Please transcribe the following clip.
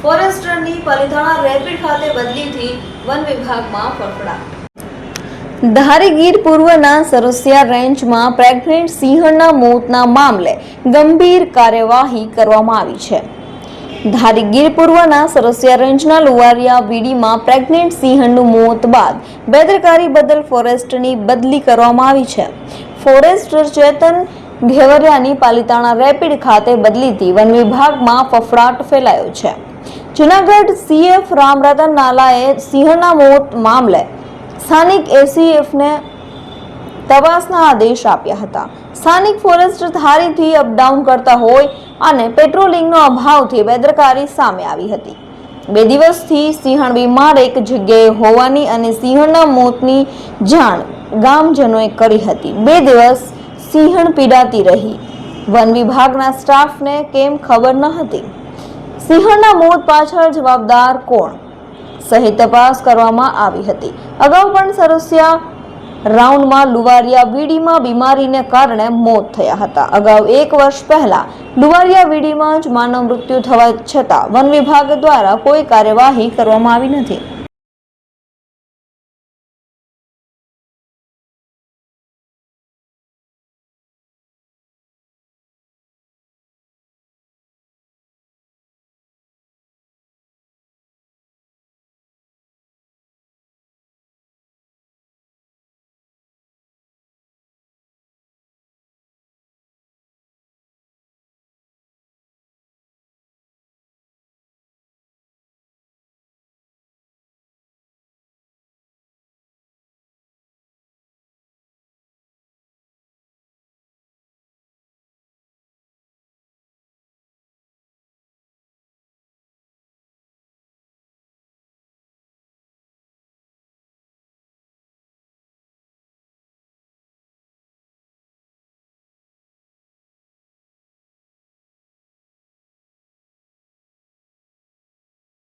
ફોરેસ્ટરની Palitana rapid ખાતે બદલીથી one વિભાગમાં ફફડાટ। ધારી ગીર પૂર્વના સરસિયા રેન્જમાં પ્રેગ્નેન્ટ સિંહણના મોતના મામલે ગંભીર કાર્યવાહી કરવામાં આવી છે। ધારી ગીર પૂર્વના સરસિયા રેન્જના લુવારિયા વીડીમાં પ્રેગ્નેન્ટ સિંહણનું મોત બાદ બેદરકારી બદલ ફોરેસ્ટની બદલી કરવામાં આવી છે। ફોરેસ્ટર ચેતન ઘેવરિયાની પાલિતાણા રેપિડ ખાતે બદલીથી વન વિભાગમાં ફફડાટ ફેલાયો છે। જૂનાગઢ CF રામરતન નાલાએ સિંહણના મોત મામલે સ્થાનિક ACFને તપાસના આદેશ આપ્યા હતા। સ્થાનિક ફોરેસ્ટર ધારીથી અપડાઉન કરતા હોય અને પેટ્રોલિંગનો અભાવથી બેદરકારી સામે આવી હતી। 2 દિવસથી સિંહણ બીમાર એક જગ્યાએ હોવાની અને સિંહણના મોતની જાણ ગામજનોએ કરી હતી। 2 દિવસ સિંહણ પીડાતી રહી, વન વિભાગના સ્ટાફને કેમ ખબર ન હતી? સિંહણના મોત પાછળ જવાબદાર કોણ સહિત તપાસ કરવામાં આવી હતી। અગાઉ પણ સરસિયા રાઉન્ડમાં લુવારિયા વીડીમાં બીમારીને કારણે મોત થયા હતા। અગાઉ 1 વર્ષ પહેલા લુવારિયા વીડીમાં જ માનવ મૃત્યુ થવા છતાં વન વિભાગ દ્વારા કોઈ કાર્યવાહી કરવામાં આવી નથી।